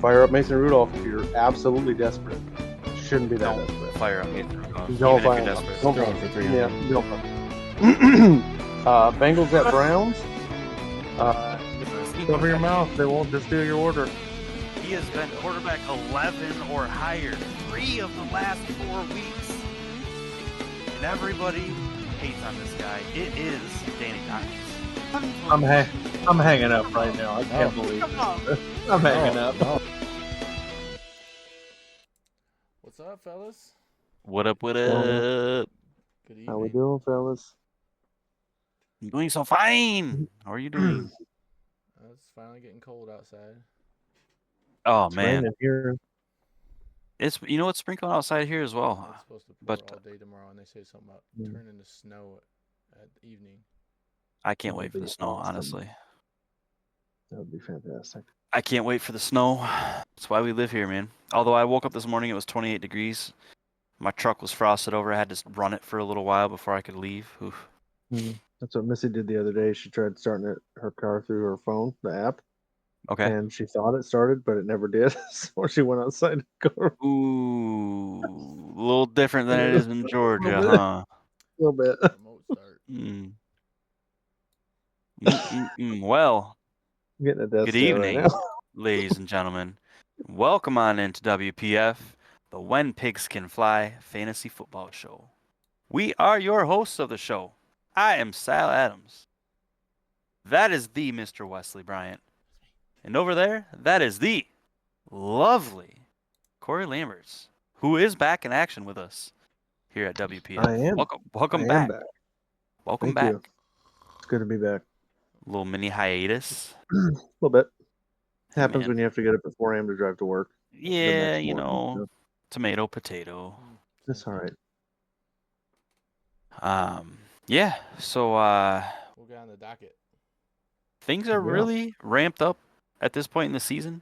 fire up Mason Rudolph if you're absolutely desperate. Shouldn't be that Don't desperate. fire up Mason Rudolph. Don't Even if fire you're him up. desperate. Don't Throw fire it him. for 300. Yeah, don't fire. Bengals at Browns. Cover your mouth. They won't just do your order. He has been quarterback 11 or higher 3 of the last 4 weeks. And everybody hates on this guy. It is Danny Dimes. I'm hanging up right now. I can't believe it. I'm hanging up. What's up, fellas? What up, what Well, up? Good evening. How we doing, fellas? I'm doing so fine. How are you doing? It's finally getting cold outside. Oh, It's man. raining here. It's sprinkling outside here as well. It's supposed to pour But all day tomorrow, and they say something about turning to snow at evening. I can't wait for That'd the be snow, awesome. honestly. That would be fantastic. I can't wait for the snow. That's why we live here, man. Although I woke up this morning, it was 28 degrees. My truck was frosted over. I had to run it for a little while before I could leave. Oof. That's what Missy did the other day. She tried starting her car through her phone, the app, Okay. and she thought it started, but it never did. So she went outside to go Ooh, a little different than it is in Georgia, bit. huh? a little bit. Remote start. Well, Getting a death good stare right evening, now. ladies and gentlemen. Welcome on into WPF, the When Pigs Can Fly Fantasy Football Show. We are your hosts of the show. I am Sal Adams. That is the Mr. Wesley Bryant. And over there, that is the lovely Corey Lamberts, who is back in action with us here at WPF. I am. Welcome I am back. back. Welcome Thank back. you. It's good to be back. Little mini hiatus. A little bit. Hey, Happens man. when you have to get up at 4 a.m. to drive to work. Yeah, next you morning, know, so. tomato, potato. That's all right. Yeah, so We'll get on the docket. things are Yeah. really ramped up at this point in the season.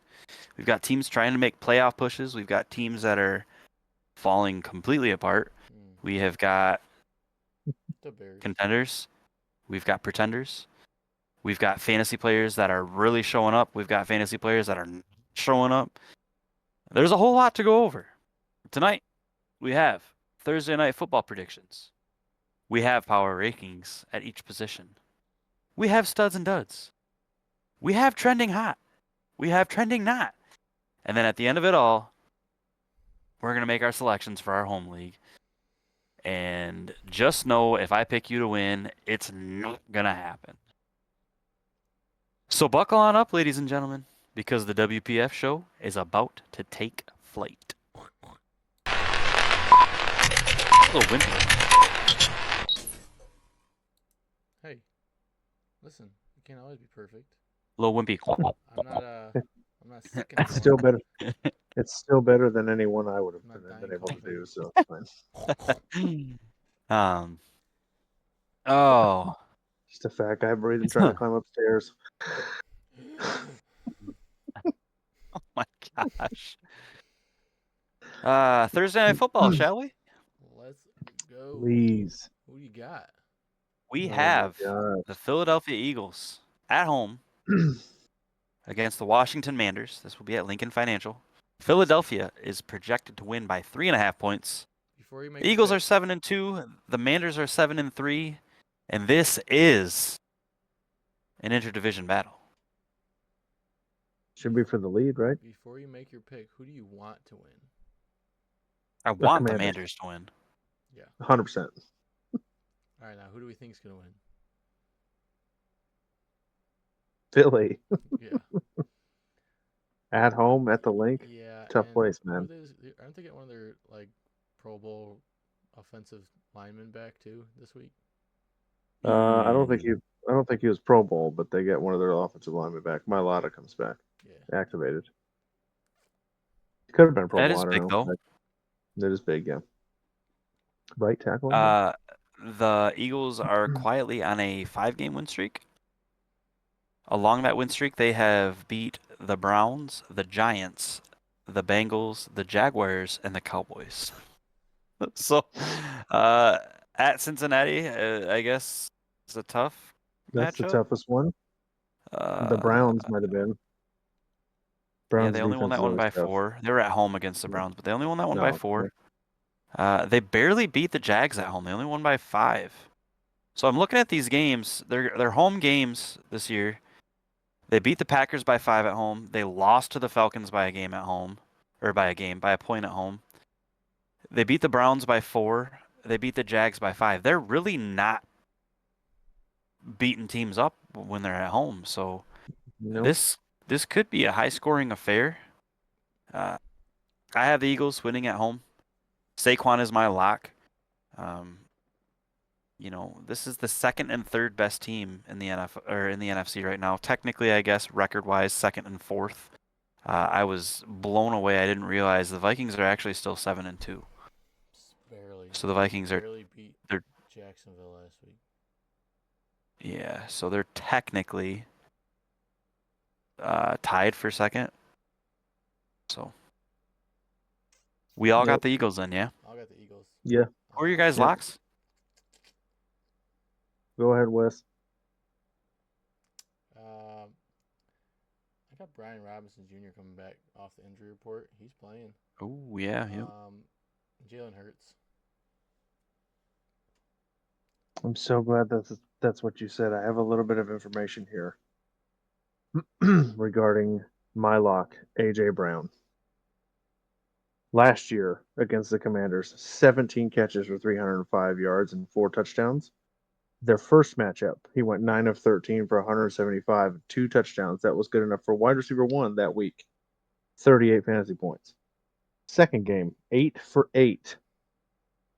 We've got teams trying to make playoff pushes. We've got teams that are falling completely apart. We have got The Bears. contenders. We've got pretenders. We've got fantasy players that are really showing up. We've got fantasy players that are not showing up. There's a whole lot to go over. Tonight, we have Thursday night football predictions. We have power rankings at each position. We have studs and duds. We have trending hot. We have trending not. And then at the end of it all, we're going to make our selections for our home league. And just know if I pick you to win, it's not going to happen. So buckle on up, ladies and gentlemen, because the WPF show is about to take flight. A little windy. Hey, listen, you can't always be perfect. A little wimpy. I'm not sick anymore. It's still better. It's still better than anyone I would have Not been dying able to coughing. do. So it's fine. Oh, Just a fat guy breathing, trying to climb upstairs. oh my gosh. Thursday night football, shall we? Let's go. Please. Who do you got? We Oh my have gosh. the Philadelphia Eagles at home against the Washington Manders. This will be at Lincoln Financial. Philadelphia is projected to win by 3.5 points. Before you make The Eagles are 7-2. The Manders are 7-3, and this is an interdivision battle. Should be for the lead, right? Before you make your pick, who do you want to win? I want the Commanders. Manders to win. Yeah. 100%. All right, now who do we think is going to win? Philly. Yeah. At home, at the link. Yeah. Tough and place, man. Aren't they getting one of their Pro Bowl offensive linemen back too this week? I don't think he was Pro Bowl, but they get one of their offensive linemen back. Mailata comes back. Yeah. Activated. He could have been Pro That Bowl. is I don't big, know. though. That is big, yeah. Right tackle. The Eagles are quietly on a 5-game win streak. Along that win streak, they have beat the Browns, the Giants, the Bengals, the Jaguars, and the Cowboys. So, at Cincinnati, I guess it's a tough That's matchup. the toughest one. The Browns might have been. Browns they only won defense that is one always by tough. 4. They were at home against the Yeah. Browns, but they only won that one by No, 4. They barely beat the Jags at home. They only won by 5. So I'm looking at these games. They're home games this year. They beat the Packers by 5 at home. They lost to the Falcons by a game at home, or by a point at home. They beat the Browns by 4. They beat the Jags by 5. They're really not beating teams up when they're at home. So nope. this could be a high-scoring affair. I have the Eagles winning at home. Saquon is my lock. This is the second and third best team in the NFC right now. Technically, I guess record-wise, second and fourth. I was blown away. I didn't realize the Vikings are actually still 7-2. Barely. So the Vikings are barely beat they're- Jacksonville last week. yeah. So they're technically tied for second. So we all got the Eagles then, yeah. I got the Eagles. Yeah. Who are your guys' Yep. locks? Go ahead, Wes. I got Brian Robinson Jr. coming back off the injury report. He's playing. Oh yeah. Jalen Hurts. I'm so glad that's what you said. I have a little bit of information here regarding my lock, AJ Brown. Last year against the Commanders, 17 catches for 305 yards and 4 touchdowns. Their first matchup, he went 9 of 13 for 175, 2 touchdowns. That was good enough for wide receiver 1 that week. 38 fantasy points. Second game, 8 for 8.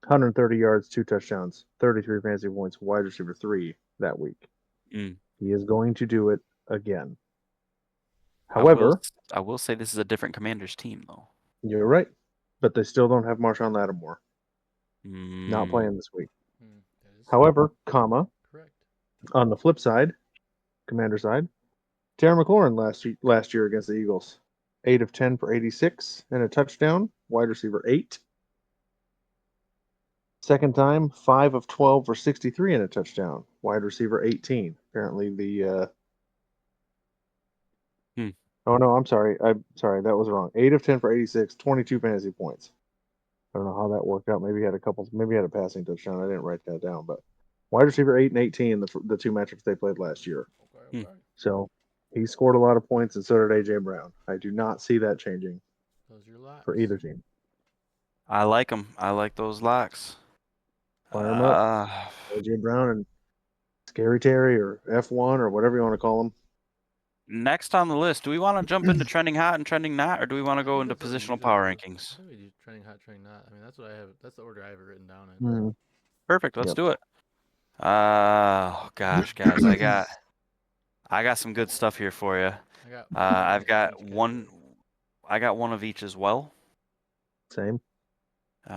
130 yards, 2 touchdowns, 33 fantasy points, wide receiver 3 that week. He is going to do it again. However, I will say this is a different Commanders team, though. you're right, but they still don't have Marshawn Lattimore. Not playing this week. However, correct. On the flip side, Commander side, Terry McLaurin last year against the Eagles, 8 of 10 for 86 and a touchdown, wide receiver 8. Second time, 5 of 12 for 63 and a touchdown, wide receiver 18. Apparently the Oh no, I'm sorry. That was wrong. 8 of 10 for 86, 22 fantasy points. I don't know how that worked out. Maybe he had a passing touchdown. I didn't write that down, but wide receiver 8 and 18, the 2 matchups they played last year. Okay. So he scored a lot of points, and so did AJ Brown. I do not see that changing Those are your locks. for either team. I like them. I like those locks. Fire them up. AJ Brown and Scary Terry or F1 or whatever you want to call them. Next on the list, do we want to jump into trending hot and trending not, or do we want to go into positional power rankings? I think we do trending hot, trending not. I mean, that's what I have. That's the order I have it written down in. Perfect. Let's do it. Oh gosh, guys, I got some good stuff here for you. I've got one. I got one of each as well. Same. 2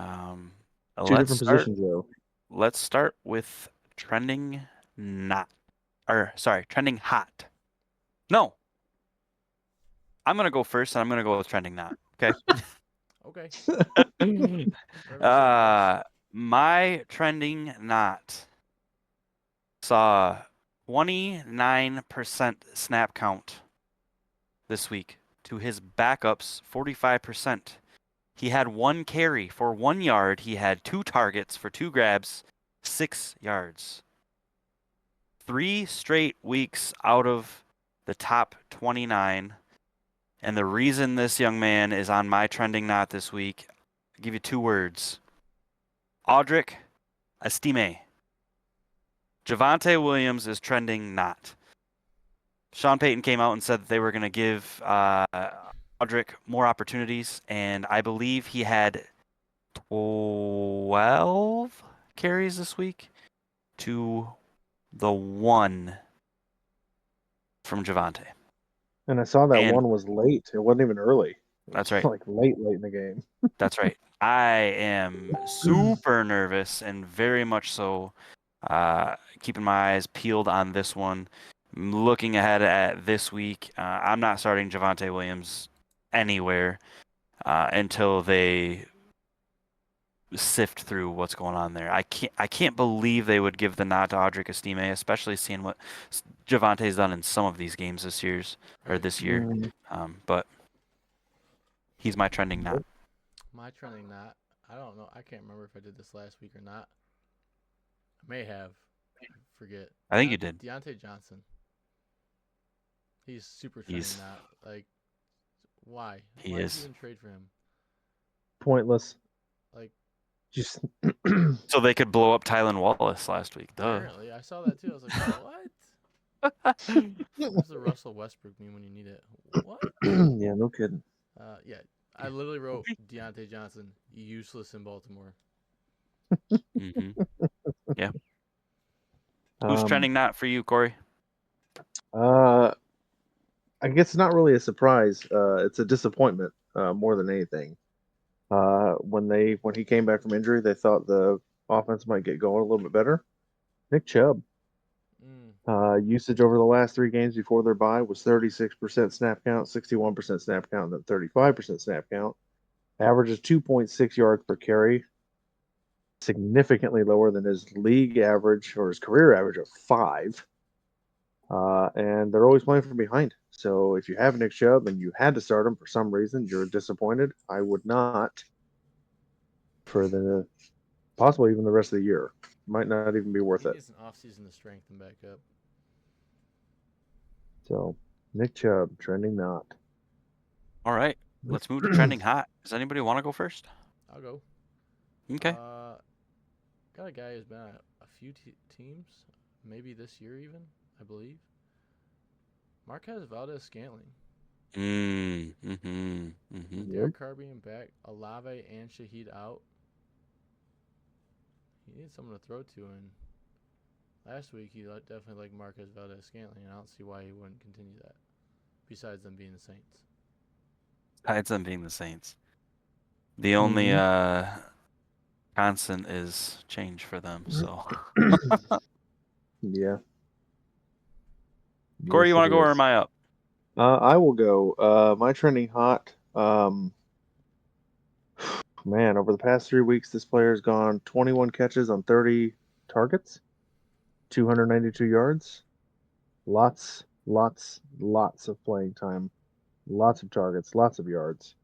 Let's different positions though. Let's start with trending trending hot. No. I'm gonna go first, and I'm gonna go with trending not. Okay. Okay. My trending not saw 29% snap count this week to his backups 45%. He had 1 carry for 1 yard. He had 2 targets for 2 grabs, 6 yards. 3 straight weeks out of the top 29. And the reason this young man is on my trending not this week, I'll give you 2 words. Audric Estime. Javonte Williams is trending not. Sean Payton came out and said that they were going to give Audric more opportunities, and I believe he had 12 carries this week to the 1 from Javonte. And I saw that one was late. It wasn't even early. That's right. Like late in the game. That's right. I am super nervous and very much so keeping my eyes peeled on this one. Looking ahead at this week, I'm not starting Javonte Williams anywhere until they sift through what's going on there. I can't believe they would give the nod to Audric Estime, especially seeing what Javonte's done in some of these games this year. But He's my trending not. My trending not. I don't know. I can't remember if I did this last week or not. I may have. I forget. I think you did. Deontay Johnson. He's super He's- trending not. Like, why? He Why did is. you even trade for him? Pointless. Like, Just So they could blow up Tylen Wallace last week. Duh. apparently, I saw that too. I was like, what? Where's the Russell Westbrook meme when you need it? What? yeah, no kidding. Yeah, I literally wrote Deontay Johnson useless in Baltimore. hmm Yeah. Who's Um, trending not for you, Corey? I guess it's not really a surprise. It's a disappointment more than anything. When he came back from injury, they thought the offense might get going a little bit better. Nick Chubb. Usage over the last 3 games before their bye was 36% snap count, 61% snap count, and then 35% snap count. Averages 2.6 yards per carry, significantly lower than his league average or his career average of 5. And they're always playing from behind. So if you have Nick Chubb and you had to start him for some reason, you're disappointed. I would not for the possibly even the rest of the year. Might not even be worth He it. needs an offseason to strengthen back up. So Nick Chubb trending not. All right. Let's move to trending hot. Does anybody want to go first? I'll go. Okay. Got a guy who's been at a few teams, maybe this year even, I believe. Marquez Valdez-Scantling. Mm-hmm. Derek Carr being back, Olave and Shaheed out. He needs someone to throw to, and last week he definitely liked Marquez Valdez-Scantling, and I don't see why he wouldn't continue that, besides them being the Saints. Besides them being the Saints. The only constant is change for them. So, Yeah. Corey, you Yes, want it to go or is. am I up? I will go. My trending hot. Man, over the past 3 weeks, this player has gone 21 catches on 30 targets, 292 yards. Lots of playing time, lots of targets, lots of yards.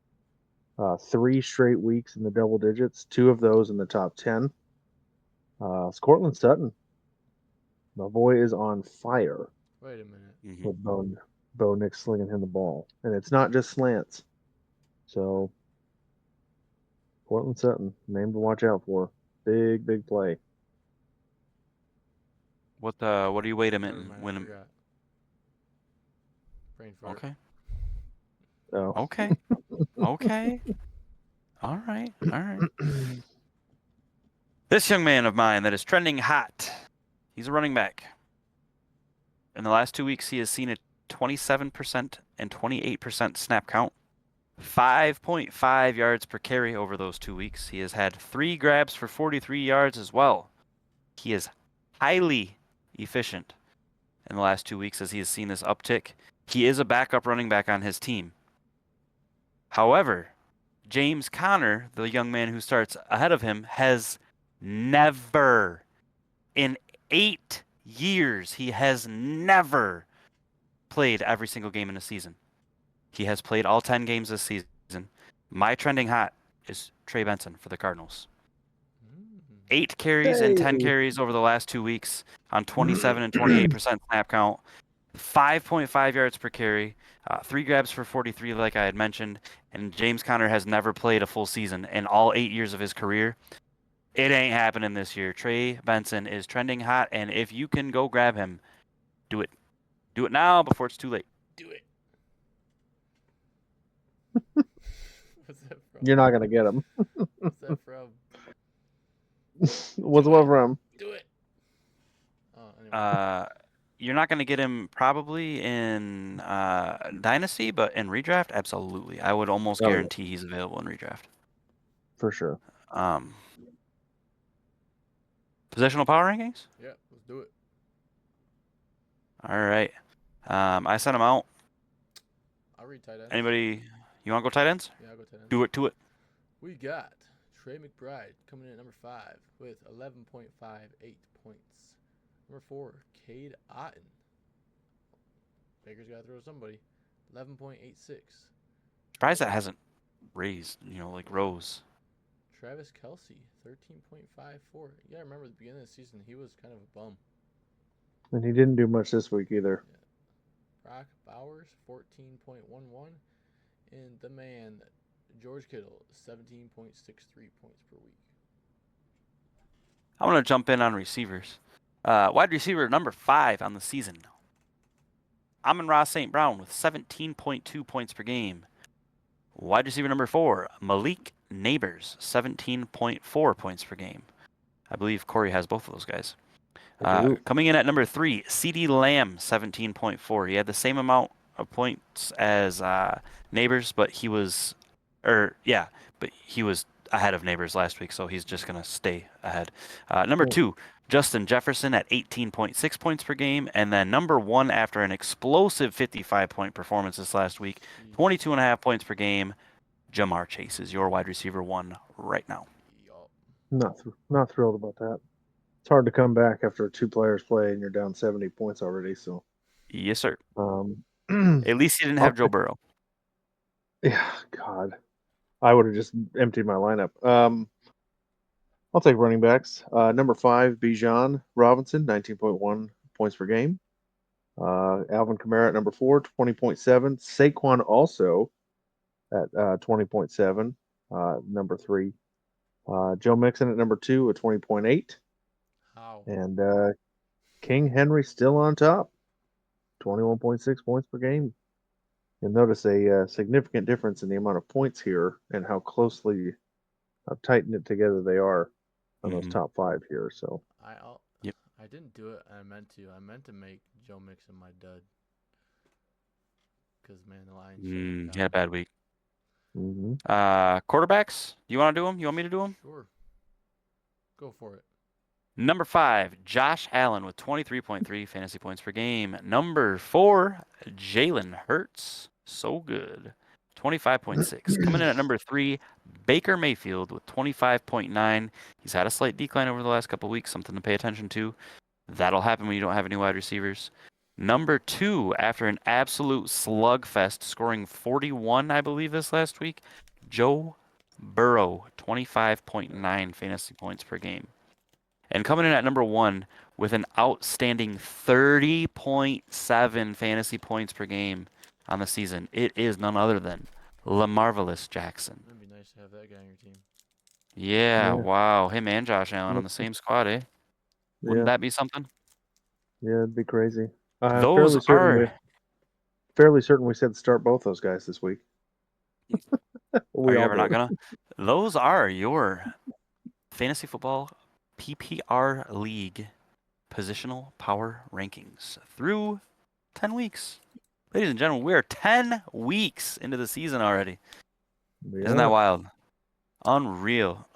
3 straight weeks in the double digits, 2 of those in the top 10. It's Cortland Sutton. My boy is on fire Wait a minute. with Bo Nix slinging him the ball. And it's not just slants. So, Cortland Sutton, name to watch out for. Big play. What do you wait a Never minute mind, when I him? forgot. Brain fart. Okay. Oh. Okay. Okay. All right. This young man of mine that is trending hot. He's a running back. In the last 2 weeks, he has seen a 27% and 28% snap count. 5.5 yards per carry over those 2 weeks. He has had 3 grabs for 43 yards as well. He is highly efficient in the last 2 weeks as he has seen this uptick. He is a backup running back on his team. However, James Conner, the young man who starts ahead of him, has never, in 8 years, he has never played every single game in a season. He has played all 10 games this season. My trending hot is Trey Benson for the Cardinals. 8 carries and 10 carries over the last 2 weeks on 27 and 28% snap count. 5.5 yards per carry, 3 grabs for 43, like I had mentioned. And James Conner has never played a full season in all 8 years of his career. It ain't happening this year. Trey Benson is trending hot, and if you can go grab him, do it. Do it now before it's too late. Do it. What's that from? You're not going to get him. What's that from? What's what from? Do it. Oh, anyway. You're not going to get him probably in Dynasty, but in Redraft, absolutely. I would almost guarantee he's available in Redraft. For sure. Positional power rankings? Yeah, let's do it. All right. I sent them out. I'll read tight ends. Anybody, you want to go tight ends? Yeah, I'll go tight ends. Do it to it. We got Trey McBride coming in at number 5 with 11.58 points. Number 4, Cade Otton. Baker's got to throw somebody. 11.86. Surprised that hasn't raised, like rose. Travis Kelsey, 13.54. You gotta remember at the beginning of the season, he was kind of a bum. And he didn't do much this week either. Brock Bowers, 14.11. And the man, George Kittle, 17.63 points per week. I'm going to jump in on receivers. Wide receiver number 5 on the season. Amon-Ra St. Brown with 17.2 points per game. Wide receiver number 4, Malik Neighbors, 17.4 points per game. I believe Corey has both of those guys. Coming in at number 3, CeeDee Lamb, 17.4. He had the same amount of points as Neighbors, but he was ahead of Neighbors last week, so he's just going to stay ahead. Number 2, Justin Jefferson at 18.6 points per game. And then number 1, after an explosive 55-point performance this last week, 22.5 points per game, Jamar Chase is your wide receiver 1 right now. Not thrilled about that. It's hard to come back after 2 players play and you're down 70 points already. So yes, sir. At At least you didn't have Joe Burrow. Yeah, God, I would have just emptied my lineup. I'll take running backs. Number 5, Bijan Robinson, 19.1 points per game. Alvin Kamara at number 4, 20.7. Saquon also at 20.7. Number 3. Joe Mixon at number 2 at 20.8. How? And King Henry still on top, 21.6 points per game. You'll notice a significant difference in the amount of points here and how closely tight knit together they are on those top 5 here. So I didn't do it. I meant to. I meant to make Joe Mixon my dud. Because man, the Lions. He had a bad week. Mm-hmm. Quarterbacks. You want to do them? You want me to do them? Sure. Go for it. Number 5, Josh Allen with 23.3 fantasy points per game. Number 4, Jalen Hurts. So good. 25.6. Coming in at number 3, Baker Mayfield with 25.9. He's had a slight decline over the last couple of weeks, something to pay attention to. That'll happen when you don't have any wide receivers. Number 2, after an absolute slugfest, scoring 41, I believe, this last week, Joe Burrow, 25.9 fantasy points per game. And coming in at number 1 with an outstanding 30.7 fantasy points per game on the season, it is none other than LaMarvelous Jackson. It'd be nice to have that guy on your team. Yeah, wow. Him and Josh Allen on the same squad, eh? Wouldn't that be something? Yeah, it'd be crazy. Fairly certain we said start both those guys this week. Are you ever not gonna? Those are your fantasy football PPR League positional power rankings through 10 weeks. Ladies and gentlemen, we are 10 weeks into the season already. Yeah. Isn't that wild? Unreal.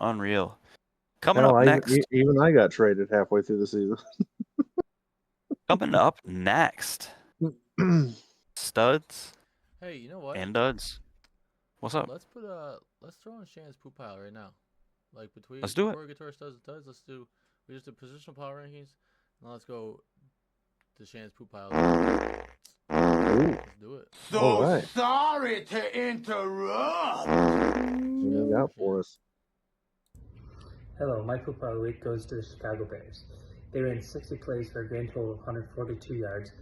Coming up next. Even I got traded halfway through the season. Coming up next. Studs. Hey, you know what? And duds. What's up? Let's throw in Shannons Poop Pile right now. Like between let's do it. Guitar Studs and Duds, we just do positional power rankings. Now let's go to Shannons Poop Pile. Let's do it. So sorry to interrupt. What you got for us? Hello, my Poop Pile week goes to the Chicago Bears. They ran 60 plays for a grand total of 142 yards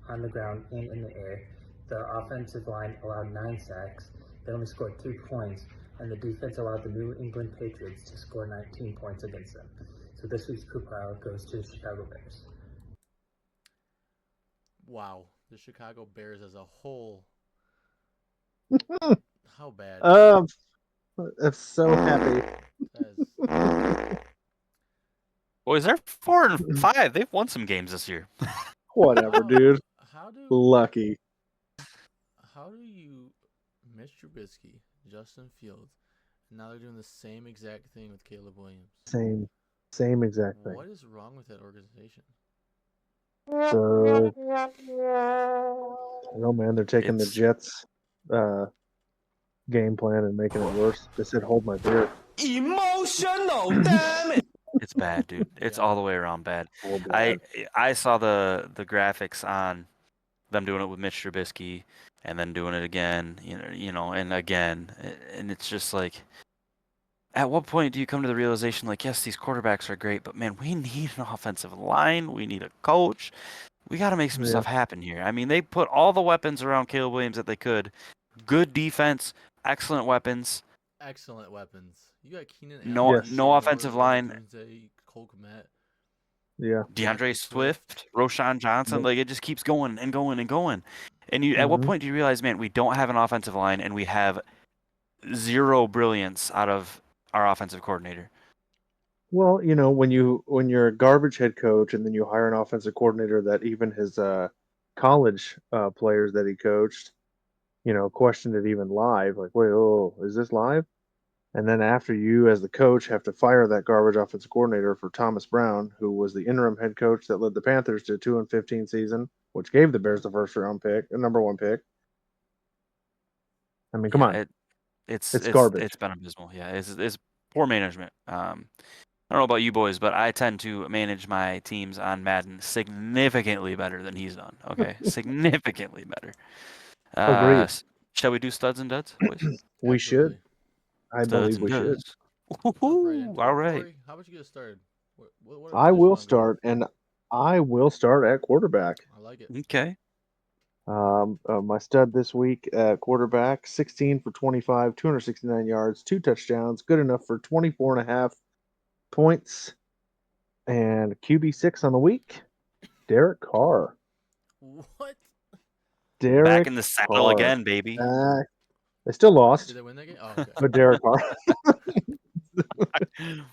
on the ground and in the air. The offensive line allowed 9 sacks. They only scored 3 points, and the defense allowed the New England Patriots to score 19 points against them. So this week's Poop Pile goes to the Chicago Bears. Wow, the Chicago Bears as a whole. How bad? I'm so happy. Boys, they're 4-5. They've won some games this year. Whatever, dude. Lucky. How do you miss Trubisky, Justin Fields, and now they're doing the same exact thing with Caleb Williams? Same exact thing. What is wrong with that organization? So, I don't know, man. They're taking the Jets game plan and making it worse. They said, "Hold my beer." Emotional, damn it! It's bad, dude. It's all the way around bad. I saw the graphics on them doing it with Mitch Trubisky and then doing it again, and again, and it's just like, at what point do you come to the realization, like, yes, these quarterbacks are great, but man, we need an offensive line, we need a coach, we got to make some Yeah. stuff happen here. I mean, they put all the weapons around Caleb Williams that they could, good defense, excellent weapons. Excellent weapons. You got Keenan No- Allen, Yes. no Moore, offensive Larry line. Tunze, Cole Kmet, Yeah. DeAndre Swift, Roshan Johnson, Yep. like it just keeps going and going and going. And at what Mhm. point do you realize, man, we don't have an offensive line and we have zero brilliance out of our offensive coordinator? Well, when you're a garbage head coach and then you hire an offensive coordinator that even his college players that he coached, questioned it even live, like, wait, oh, is this live? And then after you, as the coach, have to fire that garbage offensive coordinator for Thomas Brown, who was the interim head coach that led the Panthers to a 2-15 season, which gave the Bears the first round pick, the number one pick. I mean, come on, It's garbage. it's been abysmal. Yeah, it's poor management. I don't know about you boys, but I tend to manage my teams on Madden significantly better than he's done. Okay, significantly better. Agreed. Shall we do studs and duds, boys? We Absolutely. should. I Studs believe and we should. duds. Jump right Woohoo! into All it. right. Corey, how about you get started? What I position will wanna go? start, and I will start at quarterback. I like it. Okay. My stud this week at quarterback, 16 for 25, 269 yards, 2 touchdowns, good enough for 24.5 points. And QB6 on the week, Derek Carr. What? Derek Back in the saddle Carr. again, baby. They still lost, Did they win that game? Oh, okay. but Derek Carr.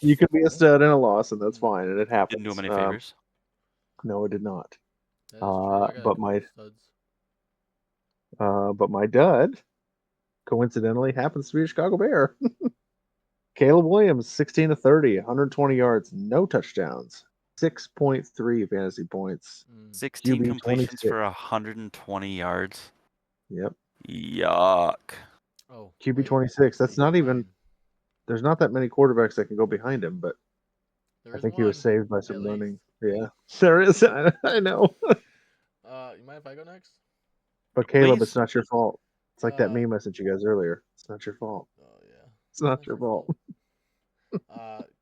You could be a stud and a loss, and that's fine, and it happens. Didn't do him any favors. No, it did not. That is true. I got a but couple studs. But my dud, coincidentally, happens to be a Chicago Bear. Caleb Williams, 16 to 30, 120 yards, no touchdowns, 6.3 fantasy points. 16 QB completions 26. for 120 yards. Yep. Yuck. Oh, QB wait, 26. That's not even. mine. There's not that many quarterbacks that can go behind him, but There I is think he was one, saved by at some least. running. Yeah, there is. I know. You mind if I go next? But Caleb, Please. it's not your fault. It's like that Uh, meme I sent you guys earlier. It's not your fault. Oh yeah. It's not your fault.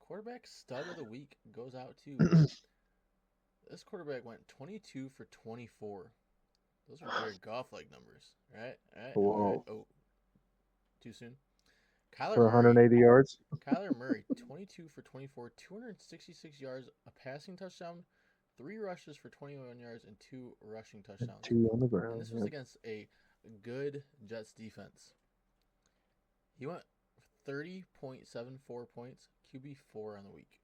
Quarterback stud of the week goes out to this quarterback went 22 for 24. Those are Jared Goff-like numbers, right? All right. Whoa. Oh, too soon. Kyler For Murray. 180 yards. Kyler Murray, 22 for 24, 266 yards, a passing touchdown, 3 rushes for 21 yards, and 2 rushing touchdowns. 2 on the And ground. this was against a good Jets defense. He went 30.74 points, QB4 on the week.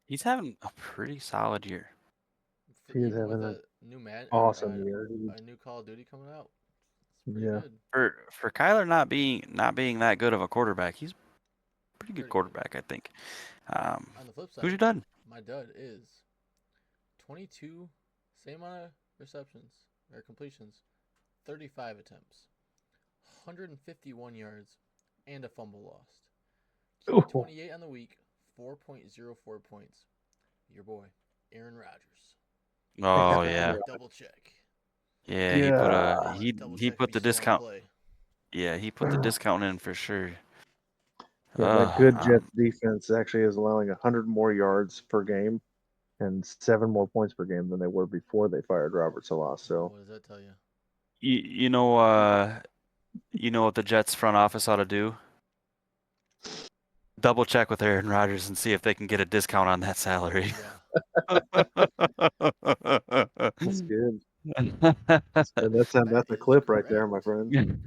He's having a pretty solid year. He is Even having with an a new awesome year. a new Call of Duty coming out, it's pretty Yeah. good. For Kyler not being that good of a quarterback, he's a pretty good Pretty good. quarterback, I think. On the flip side, Who's your dud? my dud is 22, same amount of receptions or completions, 35 attempts, 151 yards, and a fumble lost. Ooh. 28 on the week, 4.04 points. Your boy, Aaron Rodgers. Oh yeah, Double check. yeah. Yeah. He put the discount. Yeah, he put the discount in for sure. Yeah, that good Jets defense actually is allowing 100 more yards per game and 7 more points per game than they were before they fired Robert Salah. So What does that tell you? You know what the Jets front office ought to do? Double check with Aaron Rodgers and see if they can get a discount on that salary. that's good. That's a clip right there, my friend.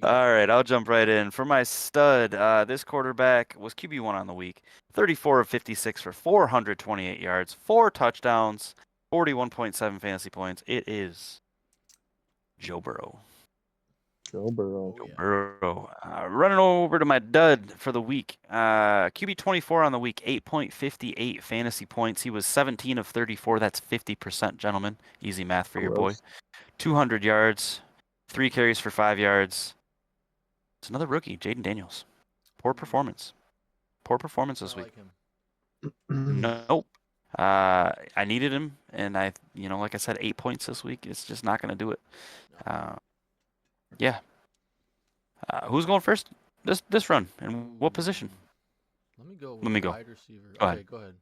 All right, I'll jump right in. For my stud, this quarterback was QB1 on the week. 34 of 56 for 428 yards, 4 touchdowns, 41.7 fantasy points. It is Joe Burrow. Joe Burrow. Oh, yeah. Burrow. Running over to my dud for the week. QB 24 on the week, 8.58 fantasy points. He was 17 of 34. That's 50%, gentlemen. Easy math for your boy. Gross. 200 yards, 3 carries for 5 yards. It's another rookie, Jaden Daniels. Poor performance. Poor performance this I week. like him. Nope. I needed him, and like I said, 8 points this week. It's just not going to do it. Yeah. Who's going first this run, and what position? Let me go Let me go. wide receiver. Go Okay, ahead.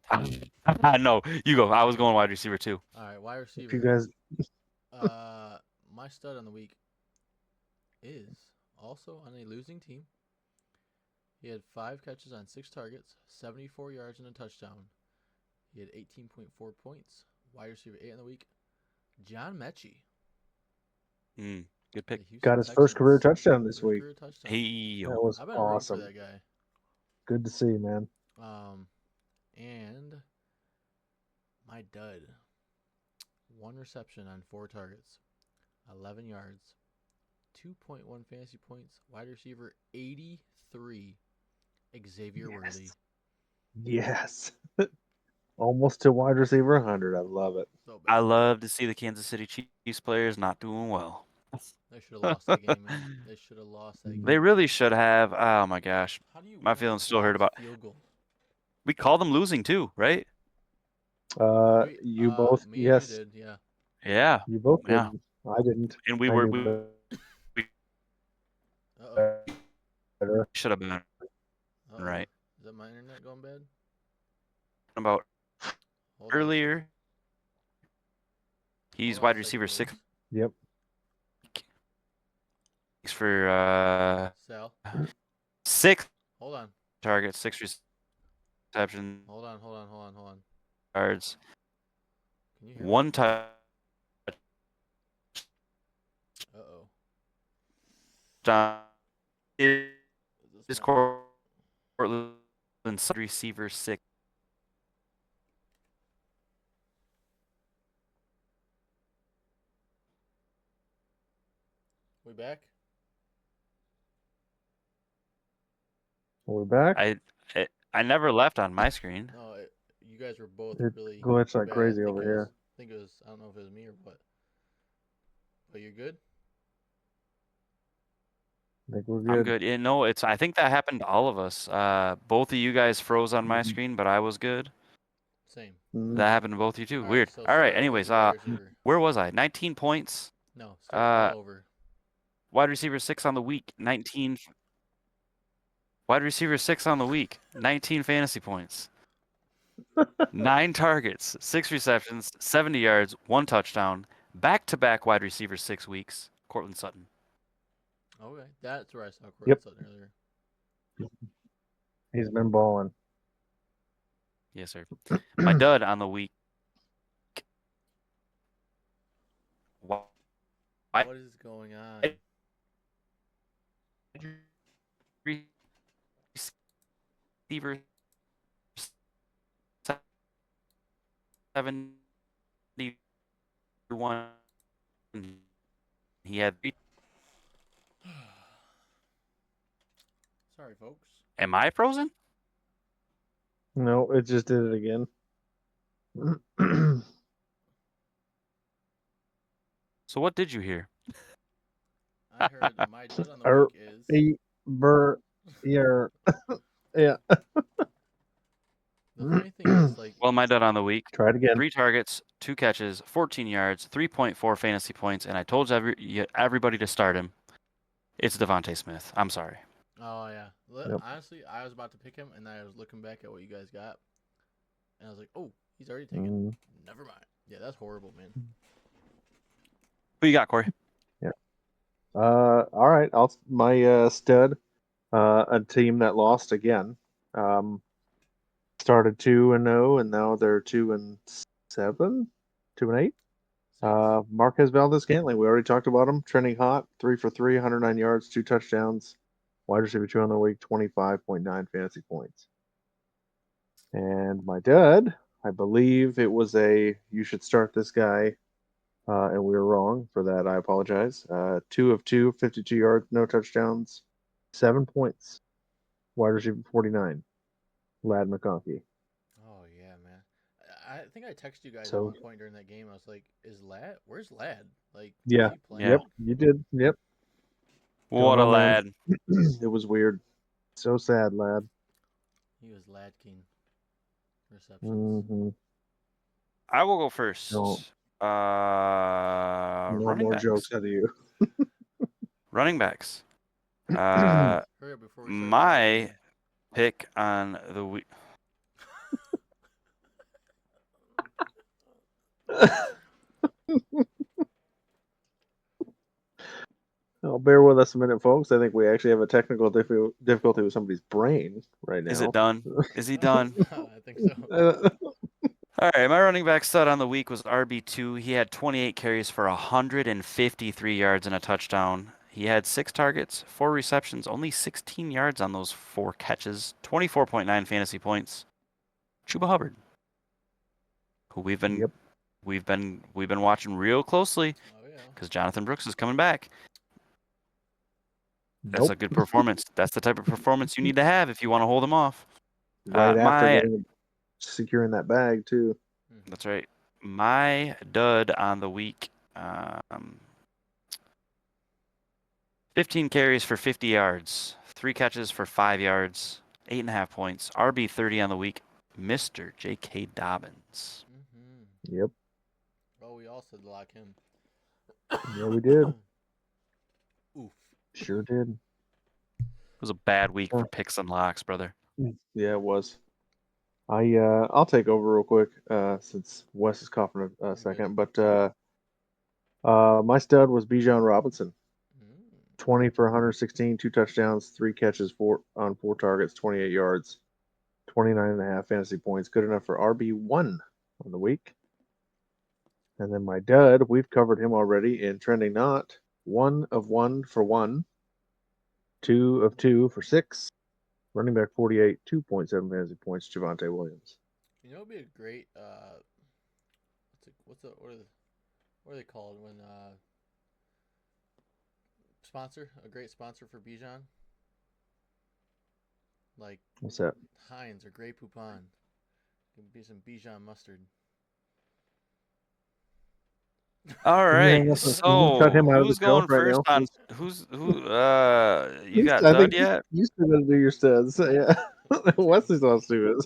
go ahead. No, you go. I was going wide receiver too. All right, wide If you receiver. guys, My stud on the week is also on a losing team. He had 5 catches on 6 targets, 74 yards and a touchdown. He had 18.4 points. Wide receiver 8 on the week. John Mechie. Good pick. The Houston got his first career Texans. touchdown this First week. career touchdown. Hey, That was I've been rooting awesome. for that guy. Good to see, man. And my dud. 1 reception on 4 targets, 11 yards, 2.1 fantasy points. Wide receiver 83, Xavier Worthy. Yes. Almost to wide receiver 100. I love it. So bad. I love to see the Kansas City Chiefs players not doing well. They should have lost that game, man. They should have lost that game. They really should have. Oh my gosh, How do you my win on a feelings still hurt blocked about. field goal? We called them losing too, right? You both, Me yes, and you did, yeah. Yeah, you both yeah. did. I didn't. And I knew Uh-oh. better. should have been Uh-oh. right Is that my internet going bad? about Hold on. earlier. He's Hold on a wide second, receiver 6 boys. Yep. for Sal, 6 hold on. targets, 6 receptions, Hold on. yards, Can you hear me? 1 touchdown. Uh-oh. Is Is this Cortland receiver 6? we back? We're back. I never left on my screen. No, you guys were both It really glitched like bad. crazy over here. I think it was, I don't know if it was me or what. But you're good? I think we're I'm good. good. No, I think that happened to all of us. Both of you guys froze on my Mhm. screen, but I was good. Same. That happened to both of you too. All Weird. right, so All right. Sal, Anyways, who's your wide receiver? where was I? 19 points. No, start over. Wide receiver 6 on the week. 19. Wide receiver 6 on the week. 19 fantasy points. 9 targets, 6 receptions, 70 yards, 1 touchdown. Back-to-back wide receiver 6 weeks. Cortland Sutton. Okay, that's where I saw Cortland Yep. Sutton earlier. He's been balling. Yes, sir. My dud on the week. Why? What is going on? Receiver 71. He had. Sorry, folks. Am I frozen? No, it just did it again. So what did you hear? I heard my dud on the Er, week is yeah. the funny thing is like Well, my dud on the week. Try it again. 3 targets, 2 catches, 14 yards, 3.4 fantasy points, and I told everybody to start him. It's Devontae Smith. I'm sorry. oh yeah. Yep. Honestly, I was about to pick him and then I was looking back at what you guys got. And I was like, "Oh, he's already taken." Never mind. Yeah, that's horrible, man. Who you got, Corey? All right. My stud, a team that lost again. Started 2-0, and now they're 2-7, 2-8. Saints. Marquez Valdez-Scantling. We already talked about him. Trending hot. 3 for 3, 109 yards, 2 touchdowns. Wide receiver 2 on the week, 25.9 fantasy points. And my dud, I believe it was you should start this guy, and we were wrong for that. I apologize. 2 of 2, 52 yards, no touchdowns, 7 points. Wide receiver 49, Lad McConkey. Oh yeah, man. I think I texted you guys at So one point during that game. I was like, Where's Lad? Like, yeah, is he playing? yep, you did. Yep, What a on, man? lad. It was weird. So sad, Lad. He was Lad King. Receptions. Mm-hmm. I will go first. No. No Running more backs. jokes out of you. Running backs. Hurry up before we start My recording. pick on the week. Oh, bear with us a minute, folks. I think we actually have a technical difficulty with somebody's brain right now. Is it done? Is he done? I think so. All right, my running back stud on the week was RB2. He had 28 carries for 153 yards and a touchdown. He had 6 targets, 4 receptions, only 16 yards on those 4 catches, 24.9 fantasy points. Chuba Hubbard, who we've been watching real closely Oh yeah. because Jonathan Brooks is coming back. That's Nope. a good performance. That's the type of performance you need to have if you want to hold him off. Right my- after securing that bag too. Mhm. That's right. My dud on the week. 15 carries for 50 yards, 3 catches for 5 yards, 8.5 points. RB30 on the week, Mr. J.K. Dobbins. Mhm. Yep. Oh, we all said lock him. Yeah, we did. Oof. Sure did. It was a bad week for picks and locks, brother. Yeah, it was. I'll take over real quick since Wes is coughing a You're second. good. But my stud was Bijan Robinson. Mm. 20 for 116, 2 touchdowns, 3 catches, 4 targets, 28 yards, 29.5 fantasy points. Good enough for RB1 on the week. And then my dud, we've covered him already in Trending Not. 1 of 1 for 1, 2 of 2 for 6, running back 48, 2.7 fantasy points, Javonte Williams. You know, it'd be a great what are they called when a great sponsor for Bijan, like What's that? Heinz or Grey Poupon. Could be some Bijan mustard. All Can you right, hang up and so cut him out of who's the show going right first now? on you got I dud think yet? you still got to do your studs. So, yeah. Wesley's on to do this.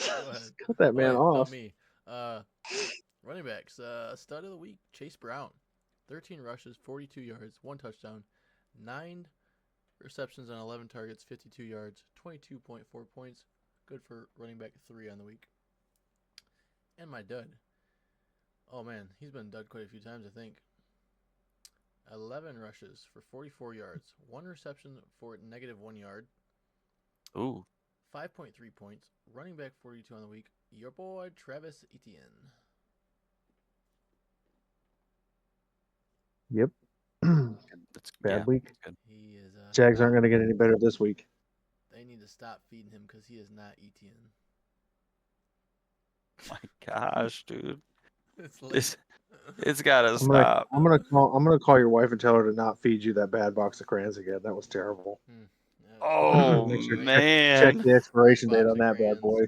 Go ahead. Cut that man Wait, off. not me. Running backs. Stud of the week, Chase Brown. 13 rushes, 42 yards, 1 touchdown, 9 receptions on 11 targets, 52 yards, 22.4 points. Good for running back 3 on the week. And my dud. Oh man, he's been dud quite a few times, I think. 11 rushes for 44 yards, 1 reception for -1 yard, Ooh, 5.3 points. Running back 42 on the week. Your boy Travis Etienne. Yep. that's Bad yeah, week. good. He is. Jags aren't going to get any better this week. They need to stop feeding him because he is not Etienne. My gosh, dude, It's late. it's gotta I'm stop. gonna call your wife and tell her to not feed you that bad box of crayons again. That was terrible. Oh Make sure man. check the expiration Great date on box that of bad boy.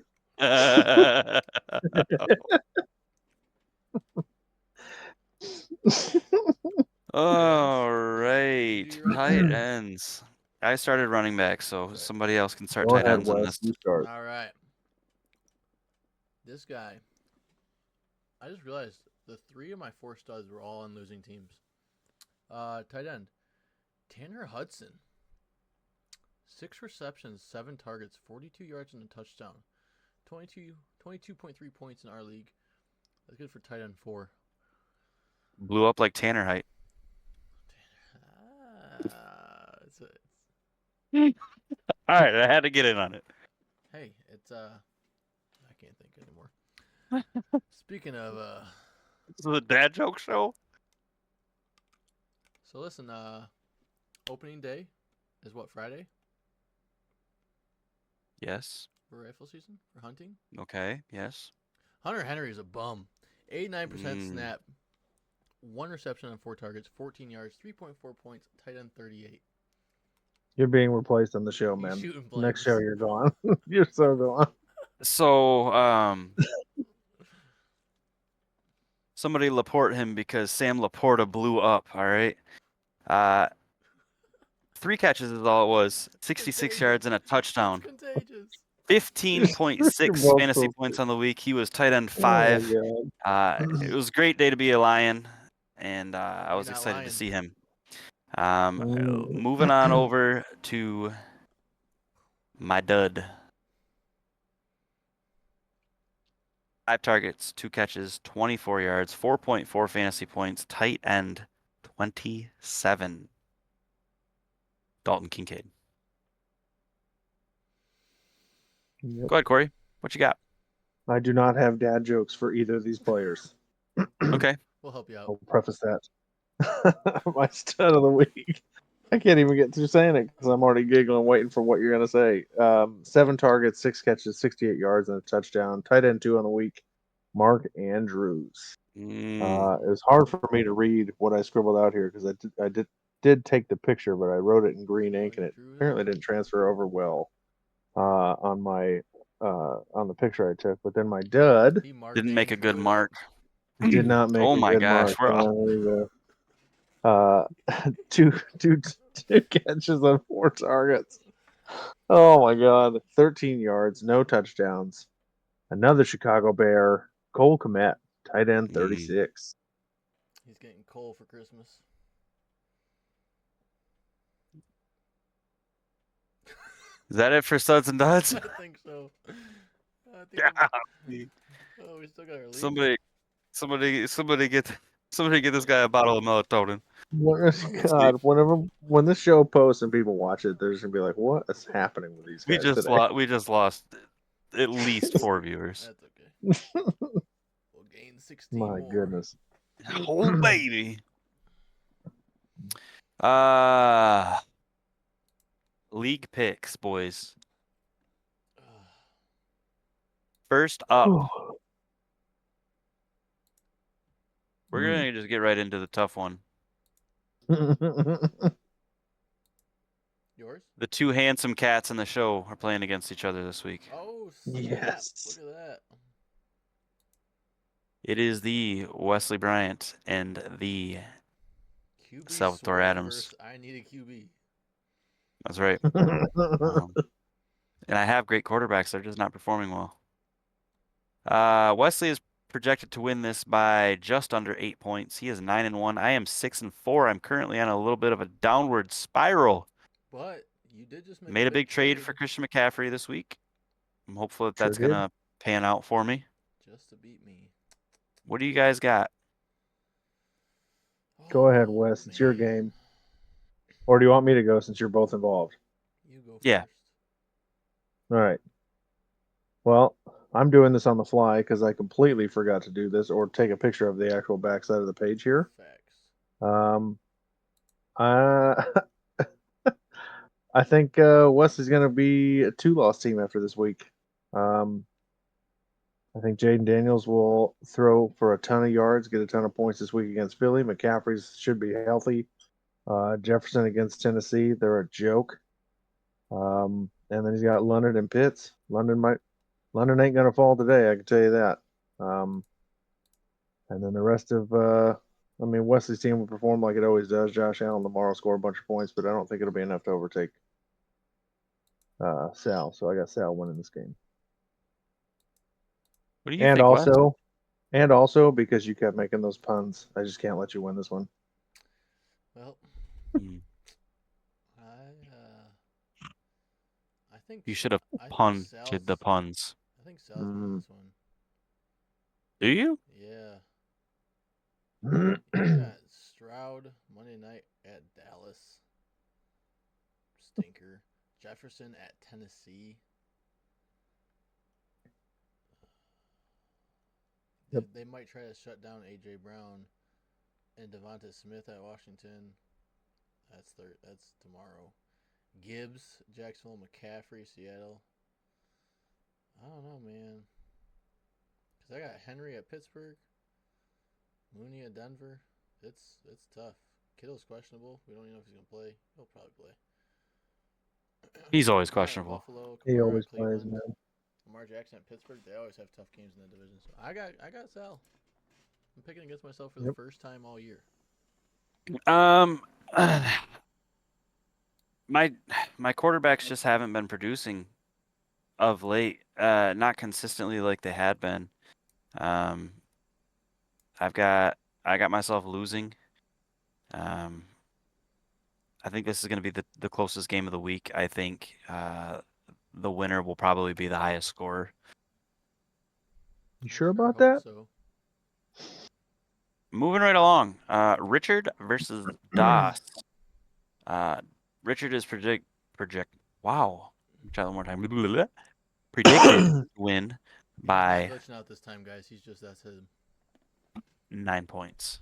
All right, Do your tight running ends. I started running back, so Right. somebody else can start Go tight ahead, ends on Wes. this. You start. All right. This guy. I just realized the 3 of my 4 studs were all on losing teams. Tight end. Tanner Hudson. 6 receptions, 7 targets, 42 yards and a touchdown. 22.3 points in our league. That's good for tight end 4. Blew up like Tanner height. All right, I had to get in on it. Hey, it's I can't think anymore. Speaking of This is a dad joke show. so listen, opening day is what, Friday? Yes. For rifle season? For hunting? Okay. Yes. Hunter Henry is a bum. 89% Mm. snap. 1 reception on 4 targets, 14 yards, 3.4 points, tight end 38. You're being replaced on the show, He's man. shooting Next blanks. show, you're gone. You're so gone. So, somebody Laporte him because Sam Laporta blew up. All right. 3 catches is all it was. 66 yards and a touchdown. It's contagious. 15.6 Well, fantasy so- points on the week. He was tight end Oh my 5. God. It was a great day to be a Lion, and I was You're not excited to lying. see him. Mm. Moving on over to my dud. 5 targets, 2 catches, 24 yards, 4.4 fantasy points, tight end 27. Dalton Kincaid. Yep. Go ahead, Corey. What you got? I do not have dad jokes for either of these players. Okay. We'll help you out. I'll preface that. My stud of the week. I can't even get through saying it because I'm already giggling, waiting for what you're going to say. 7 targets, 6 catches, 68 yards, and a touchdown. Tight end 2 on the week. Mark Andrews. It was hard for me to read what I scribbled out here because I did take the picture, but I wrote it in green ink and it apparently didn't transfer over well on the picture I took. But then my dud He marked Didn't make a good Andrew. mark. did not make Oh a my good gosh, mark. we're off. There you go. Two catches on 4 targets. Oh my God, 13 yards, no touchdowns. Another Chicago Bear, Cole Kmet, tight end 36. He's getting coal for Christmas. Is that it for studs and duds? I think so. I think Yeah. oh, we still got our lead. Somebody get this guy a bottle of melatonin. God, when this show posts and people watch it, they're just gonna be like, "What is happening with these We guys just today?" we just lost at least 4 viewers. That's okay. We'll gain 16 My more. goodness. Oh baby. League picks, boys. First up, we're gonna just get right into the tough one. Yours? The 2 handsome cats in the show are playing against each other this week. Oh, snap. Yes. Look at that. It is the Wesley Bryant and the QB Salvatore Swole Adams. versus I need a QB. That's right. And I have great quarterbacks. They're just not performing well. Wesley is projected to win this by just under 8 points. He is 9-1. I am 6-4. I'm currently on a little bit of a downward spiral. But you did just make Made a big trade for Christian McCaffrey this week. I'm hopeful that Sure that's did. gonna pan out for me. just to beat me. What do you guys got? Go ahead, Oh, Wes. It's your man. game. Or do you want me to go since you're both involved? You go Yeah. first. All right. Well, I'm doing this on the fly because I completely forgot to do this or take a picture of the actual backside of the page here. Facts. I I think Wes is going to be a 2-loss team after this week. I think Jaden Daniels will throw for a ton of yards, get a ton of points this week against Philly. McCaffrey should be healthy. Jefferson against Tennessee, they're a joke. And then he's got London and Pitts. London ain't gonna fall today, I can tell you that. And then the rest of Wesley's team will perform like it always does. Josh Allen tomorrow score a bunch of points, but I don't think it'll be enough to overtake Sal. So I got Sal winning this game. What do you think, Wes? And also because you kept making those puns, I just can't let you win this one. Well, Hmm. I think You should have I think punted the puns. I think Sal's winning this one. Do you? Yeah. He's got Stroud Monday night at Dallas. Stinker. Jefferson at Tennessee. Yep. They might try to shut down A.J. Brown and Devonta Smith at Washington. That's tomorrow. Gibbs, Jacksonville, McCaffrey, Seattle. I don't know, man. Because I got Henry at Pittsburgh. Mooney at Denver. It's tough. Kittle's questionable. We don't even know if he's gonna play. He'll probably play. He's always Lamar at questionable. Buffalo, He Kamara always at plays, Cleveland, man. Lamar Jackson at Pittsburgh. They always have tough games in that division. So I got Sal. I'm picking against myself for the first time all year. My quarterbacks just haven't been producing of late, not consistently like they had been. I got myself losing. I think this is going to be the closest game of the week. I think the winner will probably be the highest scorer. You sure I about hope that? So. Moving right along, Richard versus Das. Richard is Wow, try that one more time. Predicted to win He's by not glitching out this time, guys. He's just that's him. 9 points.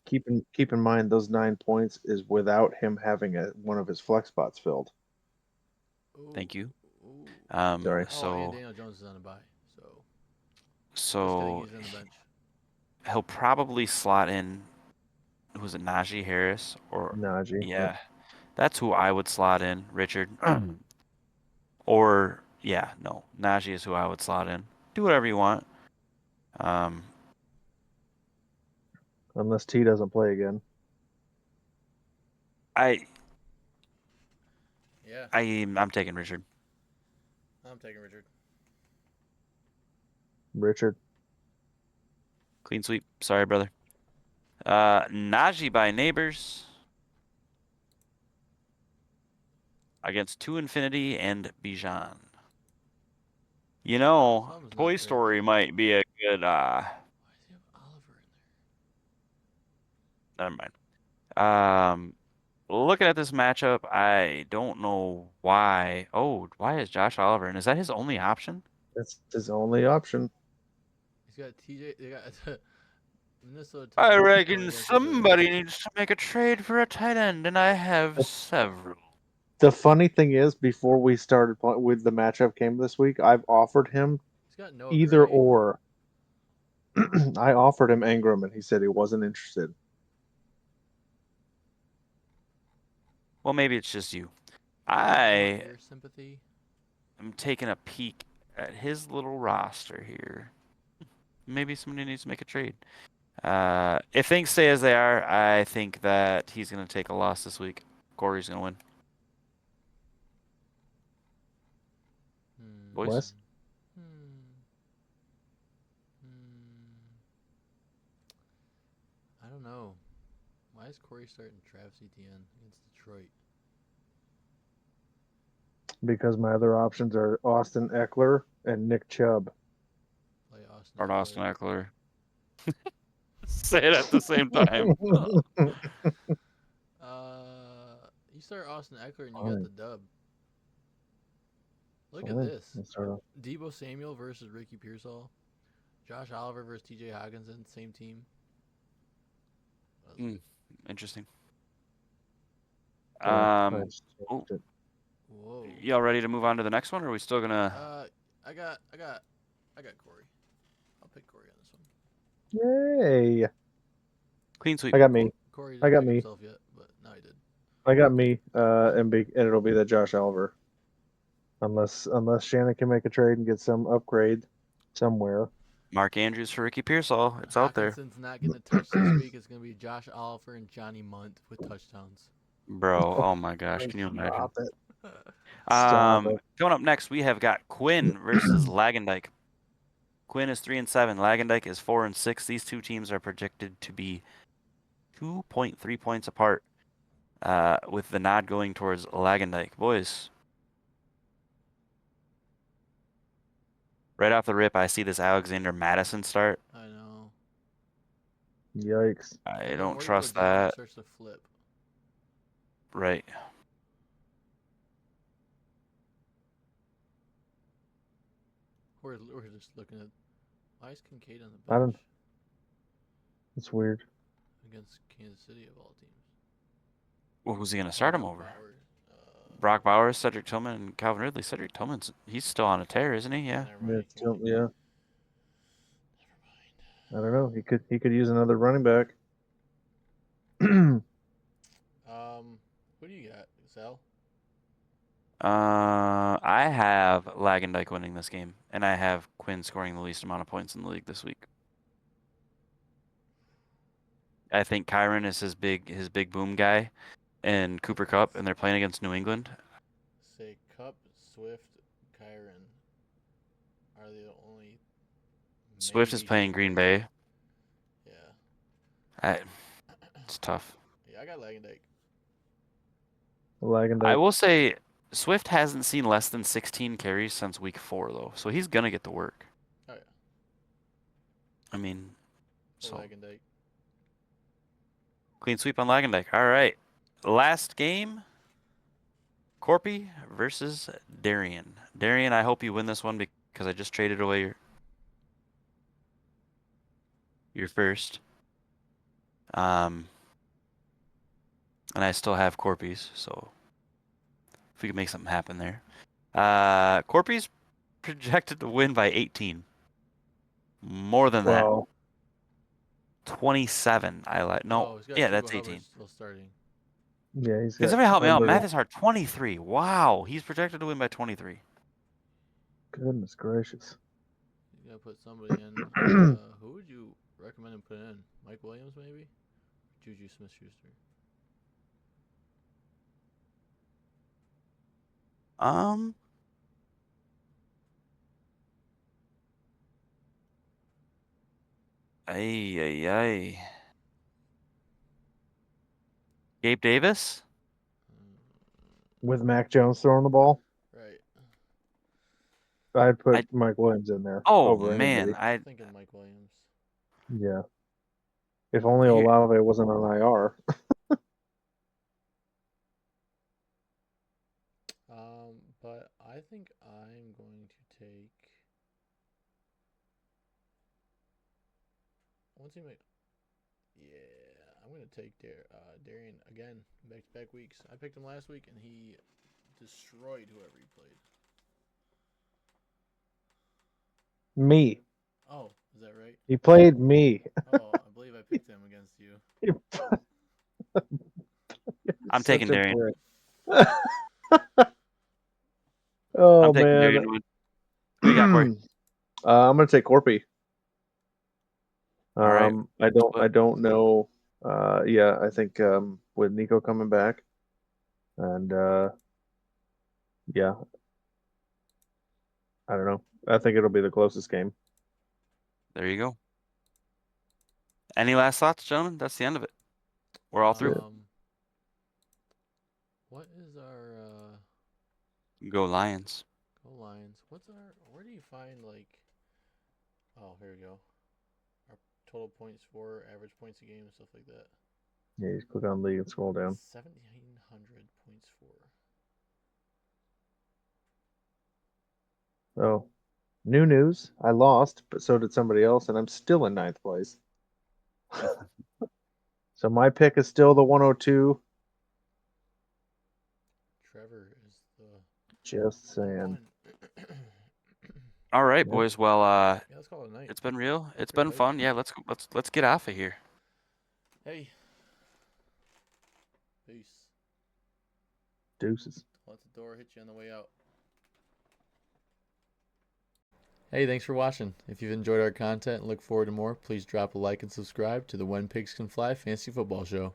Keep in mind those 9 points is without him having one of his flex spots filled. Ooh, Thank you. ooh. Sorry. So and Daniel Jones is on a bye, so just so kidding. He's on the bench. he'll probably slot in. Was it Najee Harris or Najee. yeah, that's who I would slot in, Richard. Or yeah, no, Najee is who I would slot in. Do whatever you want. Unless T doesn't play again. Yeah, I'm taking Richard. I'm taking Richard. Richard. Clean sweep. Sorry, brother. Najee by Neighbors against To Infinity and Bijan. You know, Something's not Toy right. Story might be a good. Why does he have Oliver in there? Never mind. Looking at this matchup, I don't know why. Oh, why is Josh Oliver? And is that his only option? That's his only option. He's got TJ. They got Minnesota. I Titans going reckon against each other. somebody needs to make a trade for a tight end, and I have several. The funny thing is, before we started with the matchup came this week, I've offered him He's got Noah either Gray. or. I offered him Ingram, and he said he wasn't interested. Well, maybe it's just you. I want your sympathy. I'm taking a peek at his little roster here. Maybe somebody needs to make a trade. If things stay as they are, I think that he's going to take a loss this week. Corey's going to win. Boys? Wes? I don't know. Why is Corey starting Travis Etienne against Detroit? Because my other options are Austin Eckler and Nick Chubb. Play Austin. Or Eckler. Austin Eckler. Say it at the same time. You start Austin Eckler and you got the dub. Look at this. Debo Samuel versus Ricky Pearsall. Josh Oliver versus TJ Hawkinson, same team. Interesting. Whoa. Y'all ready to move on to the next one, or are we still gonna? I got Corey. I'll pick Corey on this one. Yay! Clean sweep. I got me. Corey I didn't got pick me. himself yet, but now he did. I got me. And it'll be the Josh Oliver. Unless Shannon can make a trade and get some upgrade somewhere. Mark Andrews for Ricky Pearsall. It's out there. Hawkinson's not getting a touch this week. It's going to be Josh Oliver and Johnny Munt with touchdowns. Bro, oh my gosh, can you imagine? Stop it. Stop it. Coming up next, we have got Quinn versus Lagendijk. Quinn is 3-7. Lagendijk is 4-6. These two teams are projected to be 2.3 points apart, with the nod going towards Lagendijk. Boys, right off the rip, I see this Alexander Madison start. I know. Yikes. I don't trust that. Starts to flip. Right. We're just looking at why is Kincaid on the bench? I don't. It's weird. Against Kansas City of all teams. Well, who's he gonna start him over? Bowers. Brock Bowers, Cedric Tillman, and Calvin Ridley. Cedric Tillman's he's still on a tear, isn't he? Yeah. Yeah. Never mind. I don't know. He could use another running back. Who do you got, Sal? I have Lagendijk winning this game, and I have Quinn scoring the least amount of points in the league this week. I think Kyron is his big boom guy, and Cooper Kupp, and they're playing against New England. Say Kupp, Swift, Kyron. are the only. Swift is maybe playing two Green players. Bay. Yeah. It's tough. Yeah, I got Lagendijk. I Lagendijk. will say Swift hasn't seen less than 16 carries since week 4, though, so he's gonna get the work. Oh yeah. I mean, For so Lagendijk. clean sweep on Lagendijk. All right, last game. Corpy versus Darian. Darian, I hope you win this one because I just traded away your first. And I still have Corpy's, so if we could make something happen there. Corpy's projected to win by 18. More than that. Well, 27. I like. No, Oh, he's got yeah, Chuba that's Hubbard 18. still starting. yeah, he's Can got somebody help me out? Hubbard. Math is hard. 23. Wow, he's projected to win by 23. Goodness gracious. You gotta put somebody in. Who would you recommend him put in? Mike Williams, maybe? Juju Smith-Schuster. Ay, ay, ay. Gabe Davis? With Mac Jones throwing the ball, Right. I'd put I- Mike Williams in there Oh over man, anybody. I'm thinking Mike Williams. Yeah. If only Here- Olave wasn't on IR. But I think I'm going to take. What's he make? Yeah, I'm gonna take Darian again. Back weeks. I picked him last week and he destroyed whoever he played. Me. Oh, is that right? He played me. Oh, I believe I picked him against you. I'm Such taking a Darian. prick. Oh I'm taking man. Darian to win. Who you got, Corey? I'm gonna take Corpy. All right. I don't know. Yeah, I think with Nico coming back, and yeah, I don't know. I think it'll be the closest game. There you go. Any last thoughts, gentlemen? That's the end of it. We're all through. What is our Go Lions. Go Lions? Where do you find like? Oh, here we go. Our total points for, average points a game, and stuff like that. Yeah, you just click on league and scroll down. 1,700 points for. Oh, new news. I lost, but so did somebody else, and I'm still in 9th place. So my pick is still the 102. Trevor is the Just saying. one. All right, Yep. boys. Well, Yeah, let's call it a night. it's been real. It's Pretty been late. fun. Yeah, let's get off of here. Hey. Peace. Deuces. Let the door hit you on the way out. Hey, thanks for watching. If you've enjoyed our content and look forward to more, please drop a like and subscribe to the When Pigs Can Fly Fantasy Football Show.